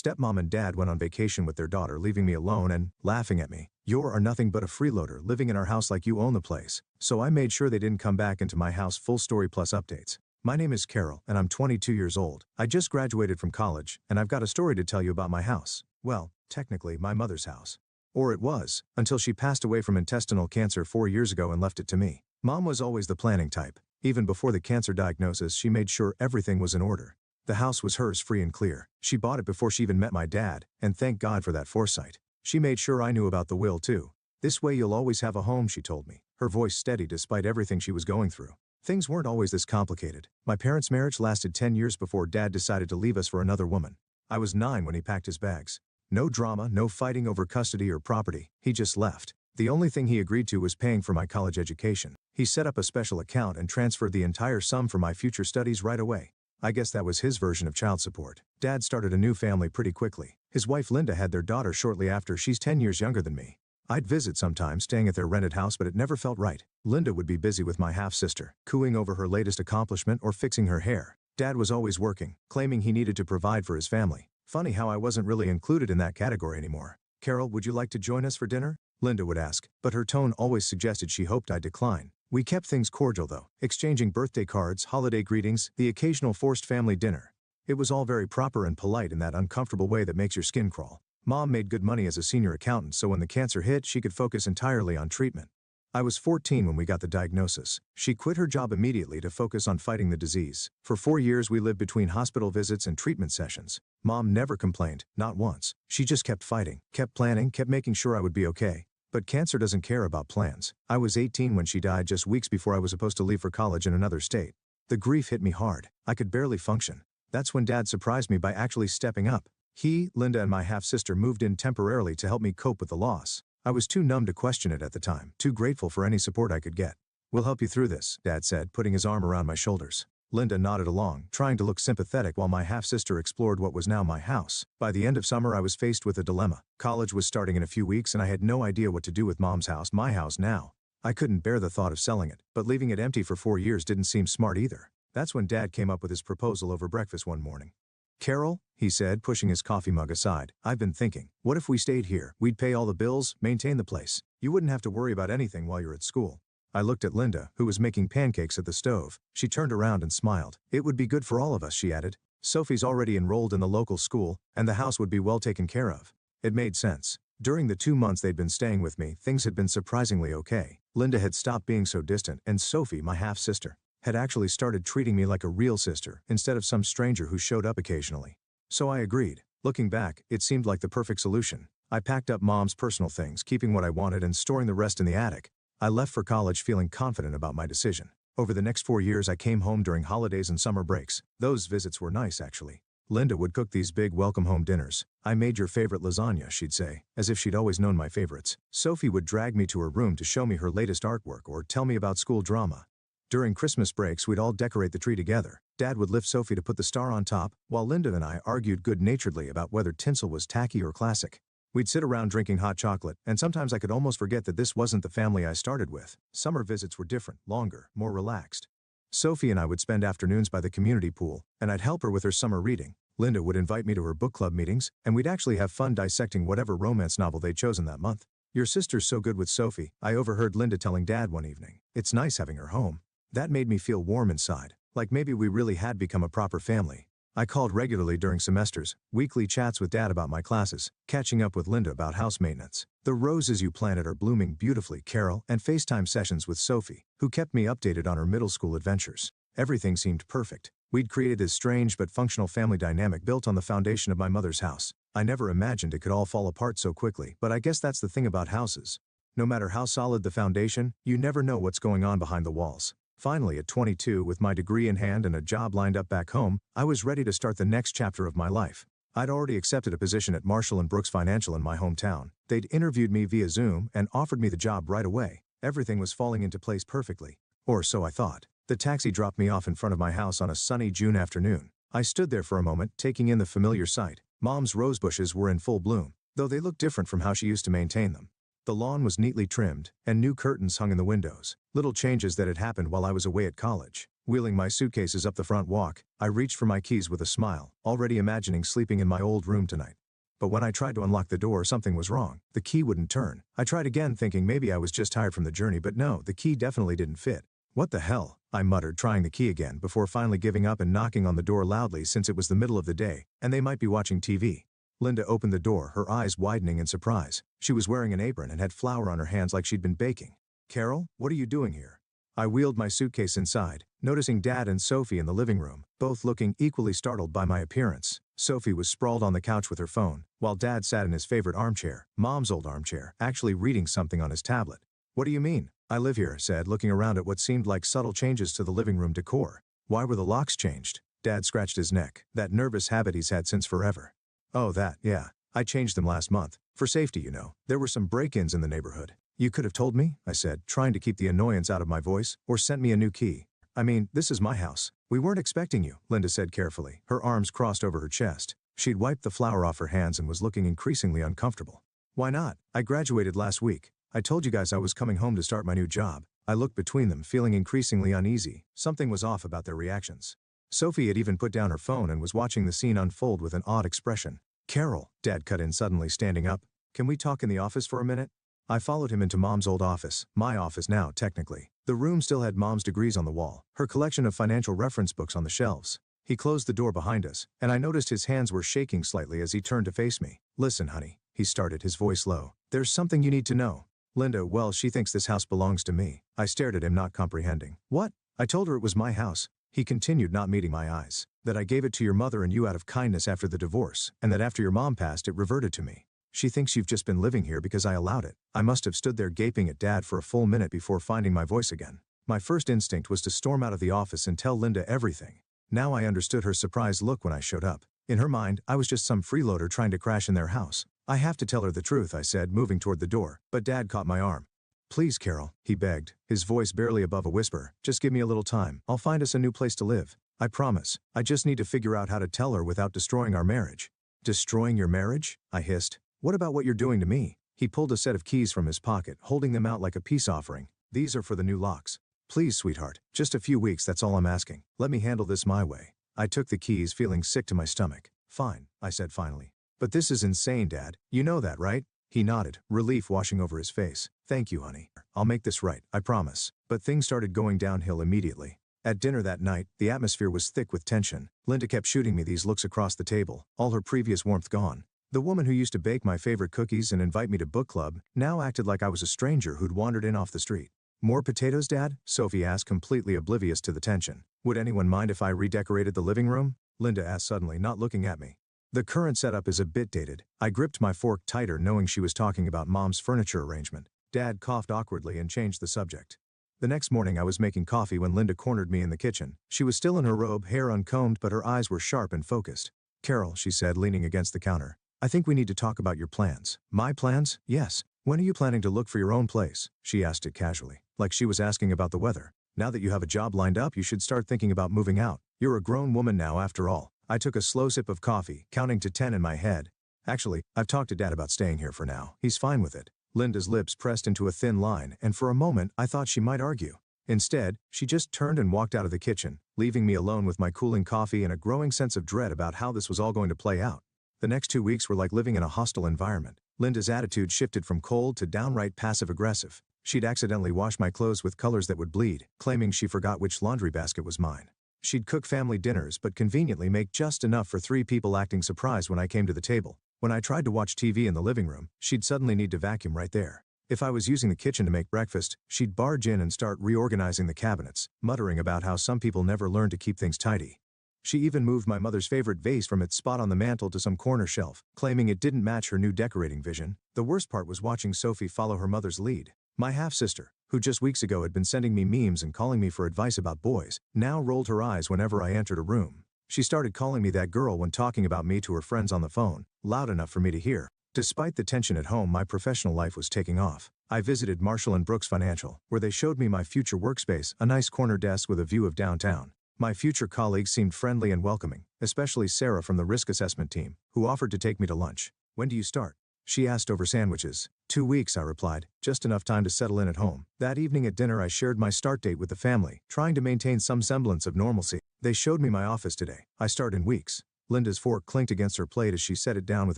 Stepmom and dad went on vacation with their daughter, leaving me alone and laughing at me. You are nothing but a freeloader living in our house like you own the place. So I made sure they didn't come back into my house. Full story plus updates. My name is Carol and I'm 22 years old. I just graduated from college and I've got a story to tell you about my house. Well, technically my mother's house. Or it was, until she passed away from intestinal cancer 4 years ago and left it to me. Mom was always the planning type. Even before the cancer diagnosis, she made sure everything was in order. The house was hers free and clear. She bought it before she even met my dad, and thank God for that foresight. She made sure I knew about the will too. This way you'll always have a home, she told me, her voice steady despite everything she was going through. Things weren't always this complicated. My parents' marriage lasted 10 years before dad decided to leave us for another woman. I was 9 when he packed his bags. No drama, no fighting over custody or property, he just left. The only thing he agreed to was paying for my college education. He set up a special account and transferred the entire sum for my future studies right away. I guess that was his version of child support. Dad started a new family pretty quickly. His wife Linda had their daughter shortly after. She's 10 years younger than me. I'd visit sometimes, staying at their rented house, but it never felt right. Linda would be busy with my half-sister, cooing over her latest accomplishment or fixing her hair. Dad was always working, claiming he needed to provide for his family. Funny how I wasn't really included in that category anymore. Carol, would you like to join us for dinner? Linda would ask, but her tone always suggested she hoped I'd decline. We kept things cordial though, exchanging birthday cards, holiday greetings, the occasional forced family dinner. It was all very proper and polite in that uncomfortable way that makes your skin crawl. Mom made good money as a senior accountant, so when the cancer hit, she could focus entirely on treatment. I was 14 when we got the diagnosis. She quit her job immediately to focus on fighting the disease. For 4 years we lived between hospital visits and treatment sessions. Mom never complained, not once. She just kept fighting, kept planning, kept making sure I would be okay. But cancer doesn't care about plans. I was 18 when she died, just weeks before I was supposed to leave for college in another state. The grief hit me hard. I could barely function. That's when Dad surprised me by actually stepping up. He, Linda, and my half-sister moved in temporarily to help me cope with the loss. I was too numb to question it at the time, too grateful for any support I could get. We'll help you through this, Dad said, putting his arm around my shoulders. Linda nodded along, trying to look sympathetic while my half-sister explored what was now my house. By the end of summer I was faced with a dilemma. College was starting in a few weeks and I had no idea what to do with Mom's house, my house now. I couldn't bear the thought of selling it, but leaving it empty for 4 years didn't seem smart either. That's when Dad came up with his proposal over breakfast one morning. Carol, he said, pushing his coffee mug aside, I've been thinking, what if we stayed here? We'd pay all the bills, maintain the place. You wouldn't have to worry about anything while you're at school. I looked at Linda, who was making pancakes at the stove. She turned around and smiled. It would be good for all of us, she added. Sophie's already enrolled in the local school, and the house would be well taken care of. It made sense. During the 2 months they'd been staying with me, things had been surprisingly okay. Linda had stopped being so distant, and Sophie, my half-sister, had actually started treating me like a real sister, instead of some stranger who showed up occasionally. So I agreed. Looking back, it seemed like the perfect solution. I packed up Mom's personal things, keeping what I wanted and storing the rest in the attic. I left for college feeling confident about my decision. Over the next 4 years I came home during holidays and summer breaks. Those visits were nice actually. Linda would cook these big welcome home dinners. I made your favorite lasagna, she'd say, as if she'd always known my favorites. Sophie would drag me to her room to show me her latest artwork or tell me about school drama. During Christmas breaks we'd all decorate the tree together. Dad would lift Sophie to put the star on top, while Linda and I argued good-naturedly about whether tinsel was tacky or classic. We'd sit around drinking hot chocolate, and sometimes I could almost forget that this wasn't the family I started with. Summer visits were different, longer, more relaxed. Sophie and I would spend afternoons by the community pool, and I'd help her with her summer reading. Linda would invite me to her book club meetings, and we'd actually have fun dissecting whatever romance novel they'd chosen that month. Your sister's so good with Sophie, I overheard Linda telling Dad one evening. It's nice having her home. That made me feel warm inside, like maybe we really had become a proper family. I called regularly during semesters, weekly chats with Dad about my classes, catching up with Linda about house maintenance. The roses you planted are blooming beautifully, Carol, and FaceTime sessions with Sophie, who kept me updated on her middle school adventures. Everything seemed perfect. We'd created this strange but functional family dynamic built on the foundation of my mother's house. I never imagined it could all fall apart so quickly, but I guess that's the thing about houses. No matter how solid the foundation, you never know what's going on behind the walls. Finally, at 22, with my degree in hand and a job lined up back home, I was ready to start the next chapter of my life. I'd already accepted a position at Marshall & Brooks Financial in my hometown. They'd interviewed me via Zoom and offered me the job right away. Everything was falling into place perfectly. Or so I thought. The taxi dropped me off in front of my house on a sunny June afternoon. I stood there for a moment, taking in the familiar sight. Mom's rose bushes were in full bloom, though they looked different from how she used to maintain them. The lawn was neatly trimmed, and new curtains hung in the windows, little changes that had happened while I was away at college. Wheeling my suitcases up the front walk, I reached for my keys with a smile, already imagining sleeping in my old room tonight. But when I tried to unlock the door, something was wrong. The key wouldn't turn. I tried again, thinking maybe I was just tired from the journey, but no, the key definitely didn't fit. What the hell? I muttered, trying the key again before finally giving up and knocking on the door loudly since it was the middle of the day, and they might be watching TV. Linda opened the door, her eyes widening in surprise. She was wearing an apron and had flour on her hands like she'd been baking. "Carol, what are you doing here?" I wheeled my suitcase inside, noticing Dad and Sophie in the living room, both looking equally startled by my appearance. Sophie was sprawled on the couch with her phone, while Dad sat in his favorite armchair, Mom's old armchair, actually reading something on his tablet. "What do you mean?" "I live here," said, looking around at what seemed like subtle changes to the living room decor. "Why were the locks changed?" Dad scratched his neck, that nervous habit he's had since forever. "Oh, that, yeah. I changed them last month. For safety, you know. There were some break-ins in the neighborhood." "You could have told me," I said, trying to keep the annoyance out of my voice, "or sent me a new key. I mean, this is my house." "We weren't expecting you," Linda said carefully, her arms crossed over her chest. She'd wiped the flour off her hands and was looking increasingly uncomfortable. "Why not? I graduated last week. I told you guys I was coming home to start my new job." I looked between them, feeling increasingly uneasy. Something was off about their reactions. Sophie had even put down her phone and was watching the scene unfold with an odd expression. "Carol," Dad cut in suddenly, standing up. "Can we talk in the office for a minute?" I followed him into Mom's old office, my office now, technically. The room still had Mom's degrees on the wall, her collection of financial reference books on the shelves. He closed the door behind us, and I noticed his hands were shaking slightly as he turned to face me. "Listen, honey," he started, his voice low. "There's something you need to know." "Linda, well, she thinks this house belongs to me." I stared at him, not comprehending. "What?" "I told her it was my house," he continued, not meeting my eyes. "That I gave it to your mother and you out of kindness after the divorce, and that after your mom passed it reverted to me. She thinks you've just been living here because I allowed it." I must have stood there gaping at Dad for a full minute before finding my voice again. My first instinct was to storm out of the office and tell Linda everything. Now I understood her surprised look when I showed up. In her mind, I was just some freeloader trying to crash in their house. "I have to tell her the truth," I said, moving toward the door, but Dad caught my arm. "Please, Carol," he begged, his voice barely above a whisper. "Just give me a little time. I'll find us a new place to live. I promise. I just need to figure out how to tell her without destroying our marriage." "Destroying your marriage?" I hissed. "What about what you're doing to me?" He pulled a set of keys from his pocket, holding them out like a peace offering. "These are for the new locks. Please, sweetheart, just a few weeks, that's all I'm asking. Let me handle this my way." I took the keys, feeling sick to my stomach. "Fine," I said finally. "But this is insane, Dad. You know that, right?" He nodded, relief washing over his face. "Thank you, honey. I'll make this right, I promise." But things started going downhill immediately. At dinner that night, the atmosphere was thick with tension. Linda kept shooting me these looks across the table, all her previous warmth gone. The woman who used to bake my favorite cookies and invite me to book club now acted like I was a stranger who'd wandered in off the street. "More potatoes, Dad?" Sophie asked, completely oblivious to the tension. "Would anyone mind if I redecorated the living room?" Linda asked suddenly, not looking at me. "The current setup is a bit dated." I gripped my fork tighter, knowing she was talking about Mom's furniture arrangement. Dad coughed awkwardly and changed the subject. The next morning I was making coffee when Linda cornered me in the kitchen. She was still in her robe, hair uncombed, but her eyes were sharp and focused. "Carol," she said, leaning against the counter. "I think we need to talk about your plans." "My plans?" "Yes. When are you planning to look for your own place?" She asked it casually, like she was asking about the weather. "Now that you have a job lined up, you should start thinking about moving out. You're a grown woman now, after all." I took a slow sip of coffee, counting to 10 in my head. "Actually, I've talked to Dad about staying here for now. He's fine with it." Linda's lips pressed into a thin line, and for a moment I thought she might argue. Instead, she just turned and walked out of the kitchen, leaving me alone with my cooling coffee and a growing sense of dread about how this was all going to play out. The next 2 weeks were like living in a hostile environment. Linda's attitude shifted from cold to downright passive-aggressive. She'd accidentally wash my clothes with colors that would bleed, claiming she forgot which laundry basket was mine. She'd cook family dinners but conveniently make just enough for 3 people, acting surprised when I came to the table. When I tried to watch TV in the living room, she'd suddenly need to vacuum right there. If I was using the kitchen to make breakfast, she'd barge in and start reorganizing the cabinets, muttering about how some people never learn to keep things tidy. She even moved my mother's favorite vase from its spot on the mantel to some corner shelf, claiming it didn't match her new decorating vision. The worst part was watching Sophie follow her mother's lead. My half-sister, who just weeks ago had been sending me memes and calling me for advice about boys, now rolled her eyes whenever I entered a room. She started calling me that girl when talking about me to her friends on the phone, loud enough for me to hear. Despite the tension at home, my professional life was taking off. I visited Marshall & Brooks Financial, where they showed me my future workspace, a nice corner desk with a view of downtown. My future colleagues seemed friendly and welcoming, especially Sarah from the risk assessment team, who offered to take me to lunch. "When do you start?" She asked over sandwiches. 2 weeks, I replied, just enough time to settle in at home. That evening at dinner I shared my start date with the family, trying to maintain some semblance of normalcy. They showed me my office today. I start in weeks. Linda's fork clinked against her plate as she set it down with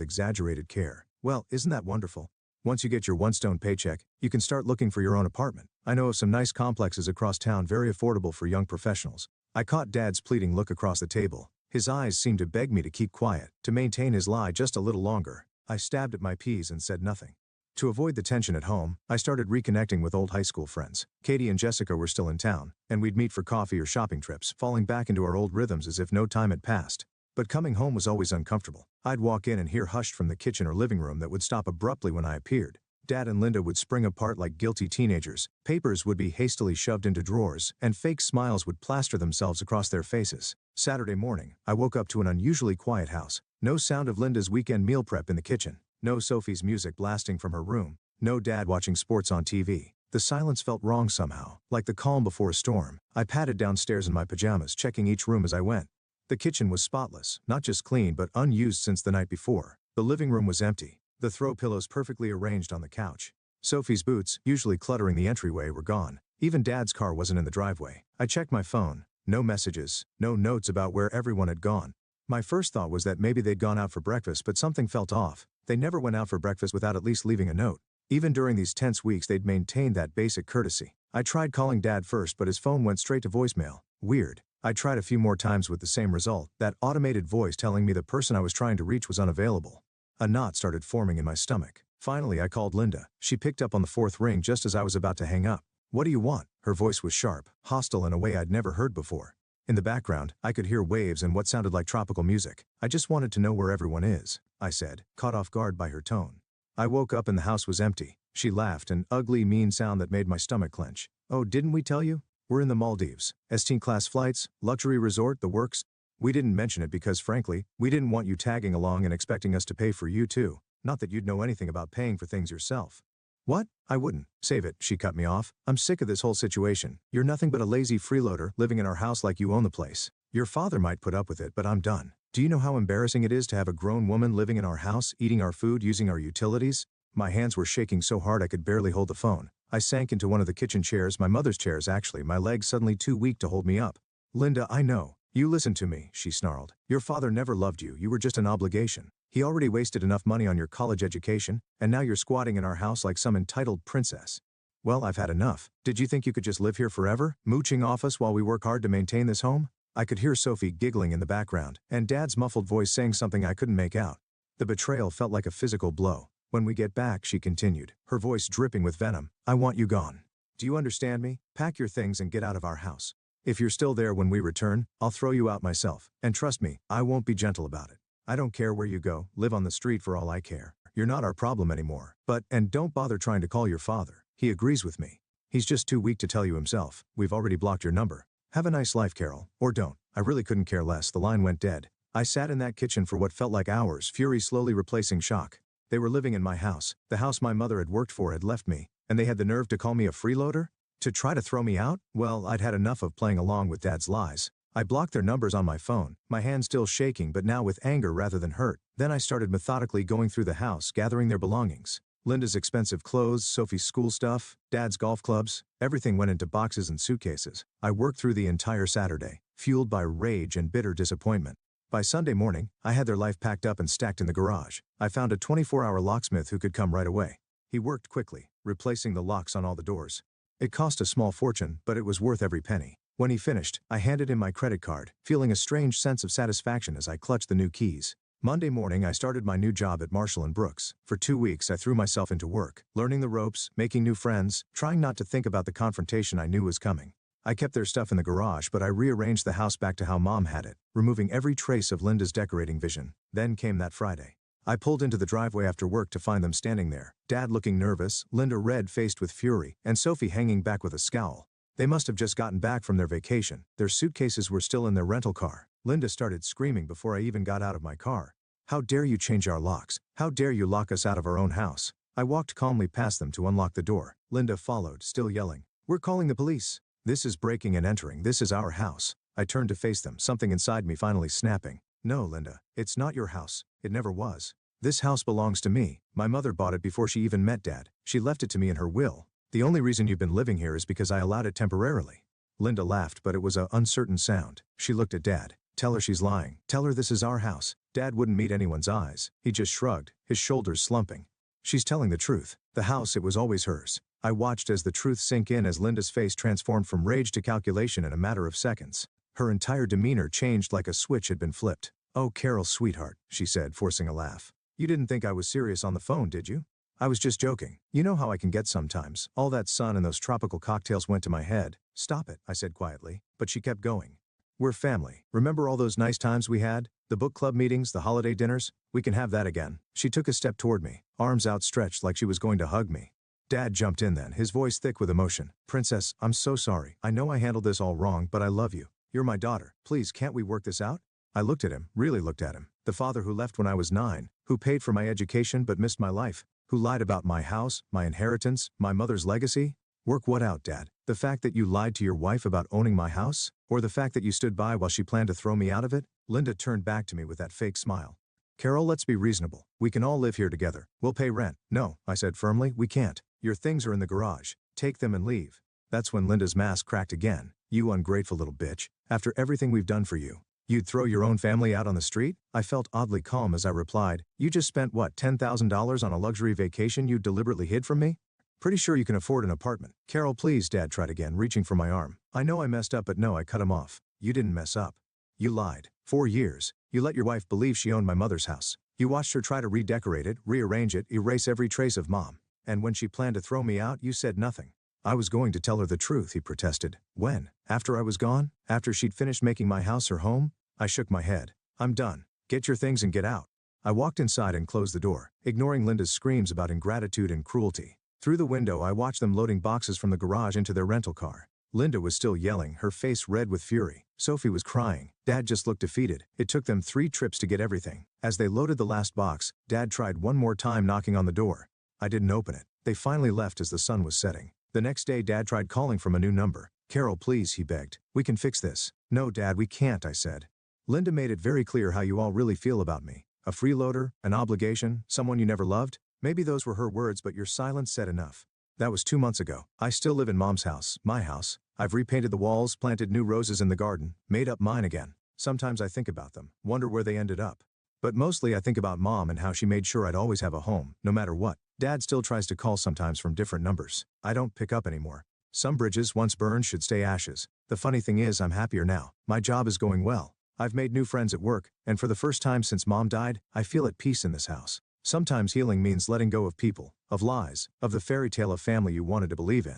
exaggerated care. Well, isn't that wonderful? Once you get your one-stone paycheck, you can start looking for your own apartment. I know of some nice complexes across town very affordable for young professionals. I caught Dad's pleading look across the table. His eyes seemed to beg me to keep quiet, to maintain his lie just a little longer. I stabbed at my peas and said nothing. To avoid the tension at home, I started reconnecting with old high school friends. Katie and Jessica were still in town, and we'd meet for coffee or shopping trips, falling back into our old rhythms as if no time had passed. But coming home was always uncomfortable. I'd walk in and hear hushed from the kitchen or living room that would stop abruptly when I appeared. Dad and Linda would spring apart like guilty teenagers, papers would be hastily shoved into drawers, and fake smiles would plaster themselves across their faces. Saturday morning, I woke up to an unusually quiet house. No sound of Linda's weekend meal prep in the kitchen. No Sophie's music blasting from her room. No Dad watching sports on TV. The silence felt wrong somehow, like the calm before a storm. I padded downstairs in my pajamas, checking each room as I went. The kitchen was spotless, not just clean but unused since the night before. The living room was empty. The throw pillows perfectly arranged on the couch. Sophie's boots, usually cluttering the entryway, were gone. Even Dad's car wasn't in the driveway. I checked my phone. No messages, no notes about where everyone had gone. My first thought was that maybe they'd gone out for breakfast, but something felt off. They never went out for breakfast without at least leaving a note. Even during these tense weeks, they'd maintained that basic courtesy. I tried calling Dad first, but his phone went straight to voicemail. Weird. I tried a few more times with the same result, that automated voice telling me the person I was trying to reach was unavailable. A knot started forming in my stomach. Finally, I called Linda. She picked up on the fourth ring just as I was about to hang up. "What do you want?" Her voice was sharp, hostile in a way I'd never heard before. In the background, I could hear waves and what sounded like tropical music. "I just wanted to know where everyone is," I said, caught off guard by her tone. I woke up and the house was empty. She laughed, an ugly, mean sound that made my stomach clench. "Oh, didn't we tell you? We're in the Maldives. S-class flights, luxury resort, the works. We didn't mention it because, frankly, we didn't want you tagging along and expecting us to pay for you too. Not that you'd know anything about paying for things yourself." "What? I wouldn't." "Save it," she cut me off. "I'm sick of this whole situation. You're nothing but a lazy freeloader living in our house like you own the place. Your father might put up with it, but I'm done. Do you know how embarrassing it is to have a grown woman living in our house, eating our food, using our utilities?" My hands were shaking so hard I could barely hold the phone. I sank into one of the kitchen chairs, my mother's chairs actually, my legs suddenly too weak to hold me up. "Linda, I know. You listen to me," she snarled. "Your father never loved you, you were just an obligation. He already wasted enough money on your college education, and now you're squatting in our house like some entitled princess. Well, I've had enough. Did you think you could just live here forever, mooching off us while we work hard to maintain this home?" I could hear Sophie giggling in the background, and Dad's muffled voice saying something I couldn't make out. The betrayal felt like a physical blow. "When we get back," she continued, her voice dripping with venom, "I want you gone. Do you understand me? Pack your things and get out of our house. If you're still there when we return, I'll throw you out myself. And trust me, I won't be gentle about it. I don't care where you go, live on the street for all I care. You're not our problem anymore. And don't bother trying to call your father. He agrees with me. He's just too weak to tell you himself. We've already blocked your number. Have a nice life, Carol. Or don't." I really couldn't care less. The line went dead. I sat in that kitchen for what felt like hours, fury slowly replacing shock. They were living in my house. The house my mother had worked for had left me, and they had the nerve to call me a freeloader? To try to throw me out? Well, I'd had enough of playing along with Dad's lies. I blocked their numbers on my phone, my hand still shaking but now with anger rather than hurt. Then I started methodically going through the house, gathering their belongings. Linda's expensive clothes, Sophie's school stuff, Dad's golf clubs, everything went into boxes and suitcases. I worked through the entire Saturday, fueled by rage and bitter disappointment. By Sunday morning, I had their life packed up and stacked in the garage. I found a 24-hour locksmith who could come right away. He worked quickly, replacing the locks on all the doors. It cost a small fortune, but it was worth every penny. When he finished, I handed him my credit card, feeling a strange sense of satisfaction as I clutched the new keys. Monday morning I started my new job at Marshall & Brooks. For 2 weeks I threw myself into work, learning the ropes, making new friends, trying not to think about the confrontation I knew was coming. I kept their stuff in the garage, but I rearranged the house back to how Mom had it, removing every trace of Linda's decorating vision. Then came that Friday. I pulled into the driveway after work to find them standing there, Dad looking nervous, Linda red-faced with fury, and Sophie hanging back with a scowl. They must have just gotten back from their vacation. Their suitcases were still in their rental car. Linda started screaming before I even got out of my car. "How dare you change our locks? How dare you lock us out of our own house?" I walked calmly past them to unlock the door. Linda followed, still yelling. "We're calling the police. This is breaking and entering. This is our house." I turned to face them, something inside me finally snapping. "No, Linda, it's not your house. It never was. This house belongs to me. My mother bought it before she even met Dad. She left it to me in her will. The only reason you've been living here is because I allowed it temporarily. Linda laughed, but it was a uncertain sound. She looked at Dad. Tell her she's lying. Tell her this is our house. Dad wouldn't meet anyone's eyes. He just shrugged, his shoulders slumping. She's telling the truth. The house, it was always hers. I watched as the truth sank in as Linda's face transformed from rage to calculation in a matter of seconds. Her entire demeanor changed like a switch had been flipped. "Oh, Carol, sweetheart," she said, forcing a laugh. "You didn't think I was serious on the phone, did you? I was just joking. You know how I can get sometimes. All that sun and those tropical cocktails went to my head." "Stop it," I said quietly, but she kept going. "We're family. Remember all those nice times we had? The book club meetings, the holiday dinners? We can have that again." She took a step toward me, arms outstretched like she was going to hug me. Dad jumped in then, his voice thick with emotion. "Princess, I'm so sorry. I know I handled this all wrong, but I love you. You're my daughter. Please, can't we work this out?" I looked at him, really looked at him. The father who left when I was 9, who paid for my education but missed my life, who lied about my house, my inheritance, my mother's legacy. Work what out, Dad? The fact that you lied to your wife about owning my house? Or the fact that you stood by while she planned to throw me out of it? Linda turned back to me with that fake smile. "Carol, let's be reasonable. We can all live here together. We'll pay rent." "No," I said firmly, "we can't. Your things are in the garage. Take them and leave." That's when Linda's mask cracked again. "You ungrateful little bitch. After everything we've done for you, you'd throw your own family out on the street?" I felt oddly calm as I replied, "You just spent what, $10,000 on a luxury vacation you deliberately hid from me? Pretty sure you can afford an apartment." "Carol, please," Dad tried again, reaching for my arm. "I know I messed up, but no," I cut him off. "You didn't mess up. You lied. 4 years. You let your wife believe she owned my mother's house. You watched her try to redecorate it, rearrange it, erase every trace of Mom. And when she planned to throw me out, you said nothing." "I was going to tell her the truth," he protested. "When? After I was gone? After she'd finished making my house her home?" I shook my head. "I'm done. Get your things and get out." I walked inside and closed the door, ignoring Linda's screams about ingratitude and cruelty. Through the window I watched them loading boxes from the garage into their rental car. Linda was still yelling, her face red with fury. Sophie was crying. Dad just looked defeated. It took them 3 trips to get everything. As they loaded the last box, Dad tried one more time knocking on the door. I didn't open it. They finally left as the sun was setting. The next day Dad tried calling from a new number. "Carol, please," he begged. "We can fix this." "No, Dad, we can't," I said. "Linda made it very clear how you all really feel about me. A freeloader, an obligation, someone you never loved." Maybe those were her words, but your silence said enough. That was 2 months ago. I still live in Mom's house, my house. I've repainted the walls, planted new roses in the garden, made up mine again. Sometimes I think about them, wonder where they ended up. But mostly I think about Mom and how she made sure I'd always have a home, no matter what. Dad still tries to call sometimes from different numbers. I don't pick up anymore. Some bridges once burned should stay ashes. The funny thing is I'm happier now. My job is going well. I've made new friends at work, and for the first time since Mom died, I feel at peace in this house. Sometimes healing means letting go of people, of lies, of the fairy tale of family you wanted to believe in.